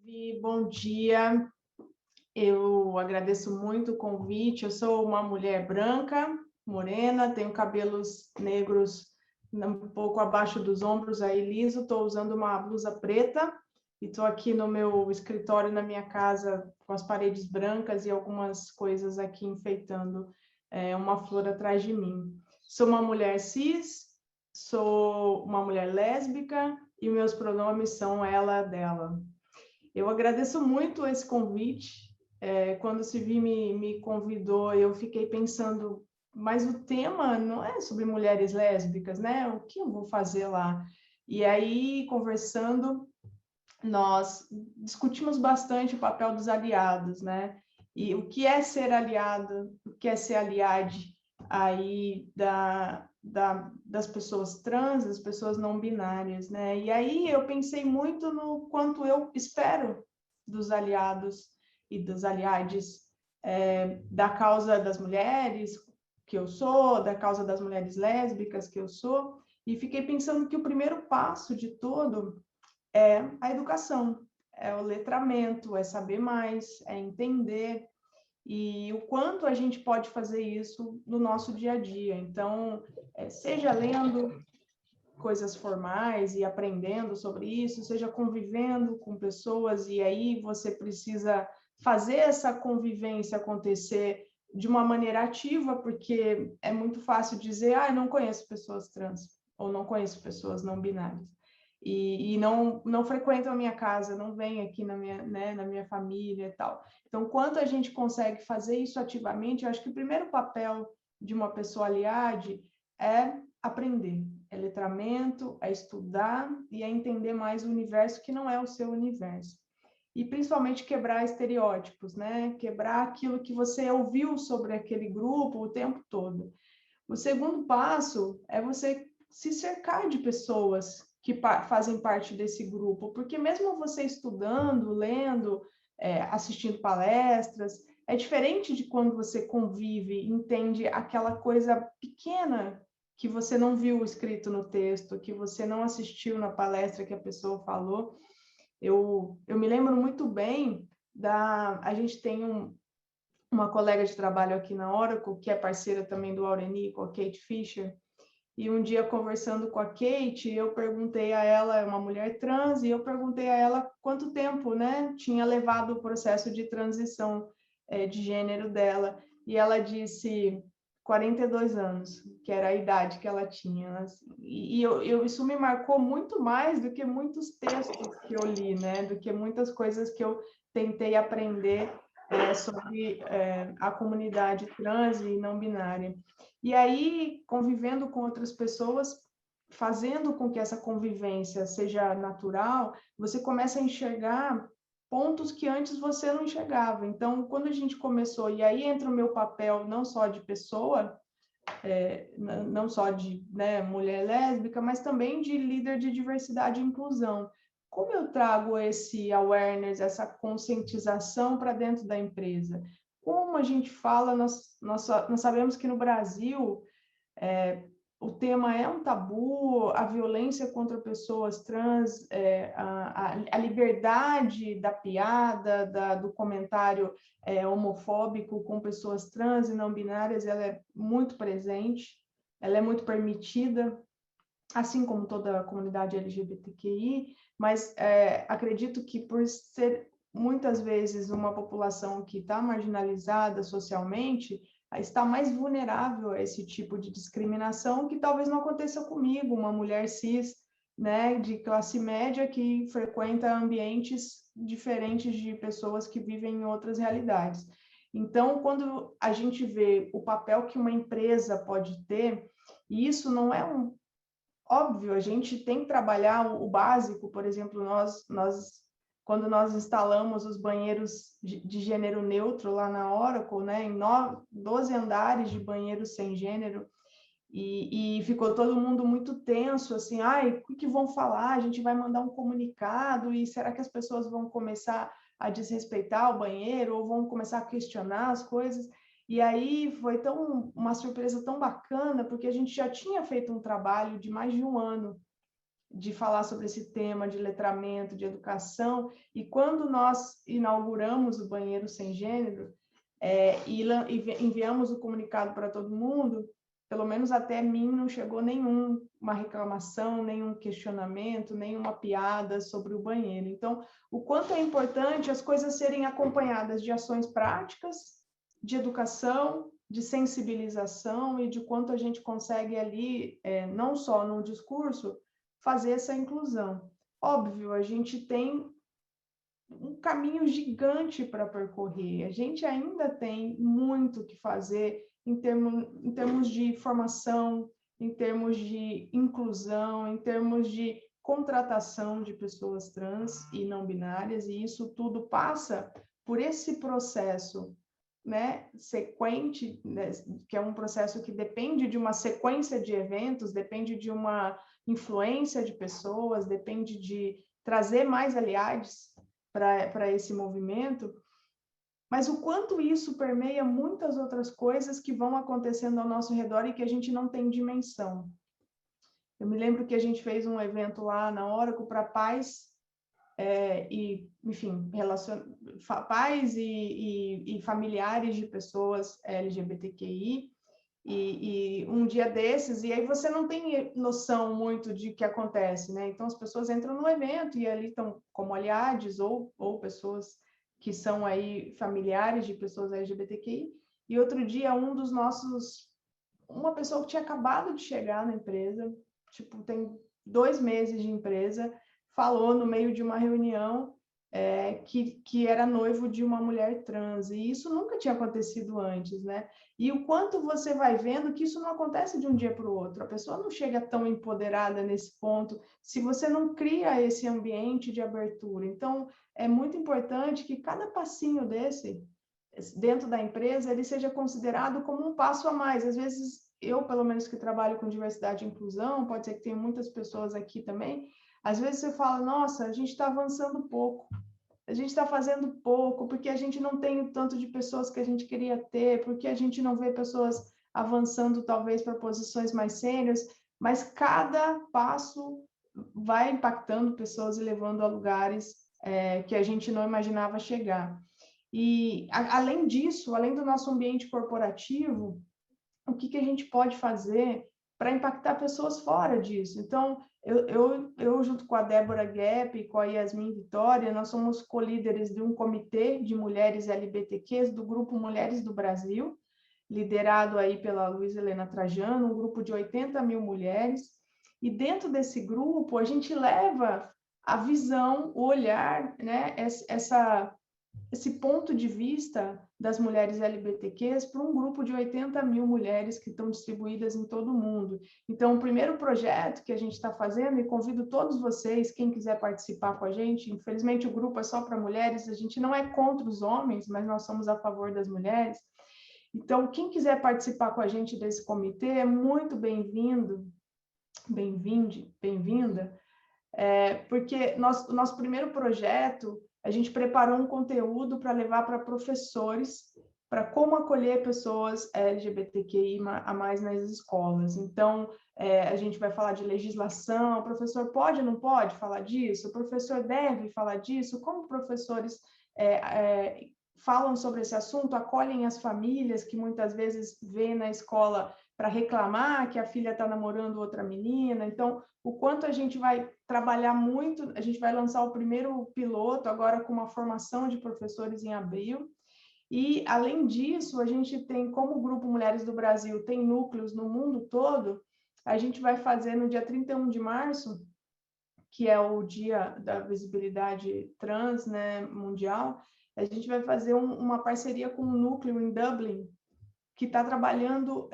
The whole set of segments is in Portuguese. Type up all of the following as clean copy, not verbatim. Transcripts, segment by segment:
Vi, bom dia. Eu agradeço muito o convite. Eu sou uma mulher branca, morena, tenho cabelos negros um pouco abaixo dos ombros, aí liso. Estou usando uma blusa preta e estou aqui no meu escritório, na minha casa, com as paredes brancas e algumas coisas aqui enfeitando uma flor atrás de mim. Sou uma mulher cis, sou uma mulher lésbica e meus pronomes são ela, dela. Eu agradeço muito esse convite. Quando o Civi me convidou, eu fiquei pensando, mas o tema não é sobre mulheres lésbicas, né? O que eu vou fazer lá? E aí, conversando, nós discutimos bastante o papel dos aliados, né? E o que é ser aliado, o que é ser aliade aí das pessoas trans, das pessoas não binárias, né? E aí eu pensei muito no quanto eu espero dos aliados e dos aliades da causa das mulheres, que eu sou, da causa das mulheres lésbicas, que eu sou, e fiquei pensando que o primeiro passo de tudo é a educação, é o letramento, é saber mais, é entender, e o quanto a gente pode fazer isso no nosso dia a dia. Então, seja lendo coisas formais e aprendendo sobre isso, seja convivendo com pessoas, e aí você precisa fazer essa convivência acontecer de uma maneira ativa, porque é muito fácil dizer, ah, eu não conheço pessoas trans, ou não conheço pessoas não binárias. E não frequentam a minha casa, não vêm aqui na minha família e tal. Então, quanto a gente consegue fazer isso ativamente, eu acho que o primeiro papel de uma pessoa aliade é aprender, é letramento, é estudar e é entender mais o universo que não é o seu universo. E principalmente quebrar estereótipos, né? Quebrar aquilo que você ouviu sobre aquele grupo o tempo todo. O segundo passo é você se cercar de pessoas que fazem parte desse grupo, porque mesmo você estudando, lendo, assistindo palestras, é diferente de quando você convive, entende aquela coisa pequena que você não viu escrito no texto, que você não assistiu na palestra que a pessoa falou. Eu me lembro muito bem a gente tem uma colega de trabalho aqui na Oracle, que é parceira também do Aureni, com a Kate Fisher, e um dia conversando com a Kate, eu perguntei a ela, é uma mulher trans, e eu perguntei a ela quanto tempo, né, tinha levado o processo de transição de gênero dela, e ela disse 42 anos, que era a idade que ela tinha, assim. Isso me marcou muito mais do que muitos textos que eu li, né, do que muitas coisas que eu tentei aprender sobre a comunidade trans e não binária. E aí, convivendo com outras pessoas, fazendo com que essa convivência seja natural, você começa a enxergar pontos que antes você não enxergava. Então, quando a gente começou, e aí entra o meu papel não só de pessoa, não só de, né, mulher lésbica, mas também de líder de diversidade e inclusão. Como eu trago esse awareness, essa conscientização para dentro da empresa? Como a gente fala, nós sabemos que no Brasil o tema é um tabu, a violência contra pessoas trans, a liberdade da piada, do comentário homofóbico com pessoas trans e não binárias, ela é muito presente, ela é muito permitida, assim como toda a comunidade LGBTQI, mas acredito que por ser muitas vezes uma população que está marginalizada socialmente, está mais vulnerável a esse tipo de discriminação que talvez não aconteça comigo, uma mulher cis, né, de classe média que frequenta ambientes diferentes de pessoas que vivem em outras realidades. Então, quando a gente vê o papel que uma empresa pode ter, e isso não é óbvio, a gente tem que trabalhar o básico, por exemplo, quando nós instalamos os banheiros de gênero neutro lá na Oracle, né, em 12 andares de banheiros sem gênero, e ficou todo mundo muito tenso, assim, ai, o que vão falar? A gente vai mandar um comunicado, e será que as pessoas vão começar a desrespeitar o banheiro, ou vão começar a questionar as coisas? E aí foi uma surpresa tão bacana, porque a gente já tinha feito um trabalho de mais de um ano de falar sobre esse tema de letramento, de educação, e quando nós inauguramos o Banheiro Sem Gênero, e enviamos o comunicado para todo mundo, pelo menos até mim não chegou nenhuma reclamação, nenhum questionamento, nenhuma piada sobre o banheiro. Então, o quanto é importante as coisas serem acompanhadas de ações práticas, de educação, de sensibilização e de quanto a gente consegue ali, não só no discurso, fazer essa inclusão. Óbvio, a gente tem um caminho gigante para percorrer. A gente ainda tem muito que fazer em termos de formação, em termos de inclusão, em termos de contratação de pessoas trans e não binárias, e isso tudo passa por esse processo, né, sequente, né, que é um processo que depende de uma sequência de eventos, depende de uma influência de pessoas, depende de trazer mais aliados para esse movimento, mas o quanto isso permeia muitas outras coisas que vão acontecendo ao nosso redor e que a gente não tem dimensão. Eu me lembro que a gente fez um evento lá na Oracle para pais e, enfim, pais e familiares de pessoas LGBTQI, e um dia desses, e aí você não tem noção muito de que acontece, né? Então as pessoas entram no evento e ali estão como aliados ou pessoas que são aí familiares de pessoas LGBTQI, e outro dia uma pessoa que tinha acabado de chegar na empresa, tipo, tem 2 meses de empresa, falou no meio de uma reunião que era noivo de uma mulher trans, e isso nunca tinha acontecido antes, né? E o quanto você vai vendo que isso não acontece de um dia para o outro, a pessoa não chega tão empoderada nesse ponto, se você não cria esse ambiente de abertura. Então, é muito importante que cada passinho desse, dentro da empresa, ele seja considerado como um passo a mais. Às vezes, eu, pelo menos que trabalho com diversidade e inclusão, pode ser que tenha muitas pessoas aqui também, às vezes você fala, nossa, a gente está avançando pouco, a gente está fazendo pouco, porque a gente não tem o tanto de pessoas que a gente queria ter, porque a gente não vê pessoas avançando talvez para posições mais sêniores, mas cada passo vai impactando pessoas e levando a lugares que a gente não imaginava chegar. E, além disso, além do nosso ambiente corporativo, o que a gente pode fazer para impactar pessoas fora disso? Então, eu, junto com a Débora Gap e com a Yasmin Vitória, nós somos co-líderes de um comitê de mulheres LGBTQs do Grupo Mulheres do Brasil, liderado aí pela Luísa Helena Trajano, um grupo de 80 mil mulheres, e dentro desse grupo a gente leva a visão, o olhar, né, esse ponto de vista das mulheres LGBTQs para um grupo de 80 mil mulheres que estão distribuídas em todo o mundo. Então, o primeiro projeto que a gente está fazendo, e convido todos vocês, quem quiser participar com a gente, infelizmente o grupo é só para mulheres, a gente não é contra os homens, mas nós somos a favor das mulheres. Então, quem quiser participar com a gente desse comitê é muito bem-vindo, bem-vinda, porque o nosso primeiro projeto, a gente preparou um conteúdo para levar para professores, para como acolher pessoas LGBTQI a mais nas escolas. Então, a gente vai falar de legislação, o professor pode ou não pode falar disso? O professor deve falar disso? Como professores falam sobre esse assunto, acolhem as famílias que muitas vezes vêm na escola para reclamar que a filha está namorando outra menina. Então, o quanto a gente vai trabalhar muito, a gente vai lançar o primeiro piloto agora com uma formação de professores em abril, e, além disso, a gente tem, como Grupo Mulheres do Brasil, tem núcleos no mundo todo, a gente vai fazer no dia 31 de março, que é o dia da visibilidade trans, né, mundial, a gente vai fazer uma parceria com um núcleo em Dublin, que está trabalhando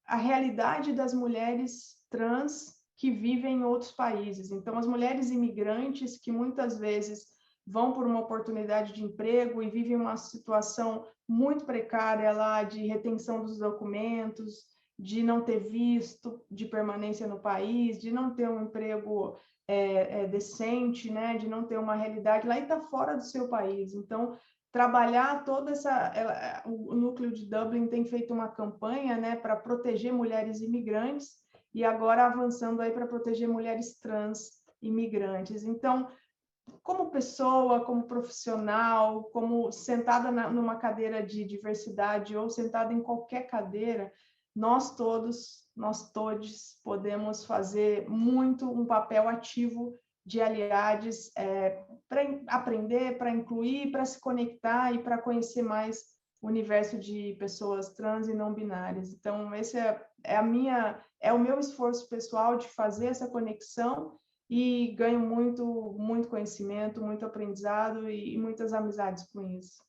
a realidade das mulheres trans que vivem em outros países. Então, as mulheres imigrantes que muitas vezes vão por uma oportunidade de emprego e vivem uma situação muito precária lá de retenção dos documentos, de não ter visto de permanência no país, de não ter um emprego decente, né, de não ter uma realidade lá e está fora do seu país. Então, trabalhar toda o núcleo de Dublin tem feito uma campanha, né, para proteger mulheres imigrantes, e agora avançando aí para proteger mulheres trans e migrantes. Então, como pessoa, como profissional, como sentada numa cadeira de diversidade ou sentada em qualquer cadeira, nós todos podemos fazer muito um papel ativo de aliados para aprender, para incluir, para se conectar e para conhecer mais o universo de pessoas trans e não binárias. Então, esse é o meu esforço pessoal de fazer essa conexão e ganho muito conhecimento, muito aprendizado e muitas amizades com isso.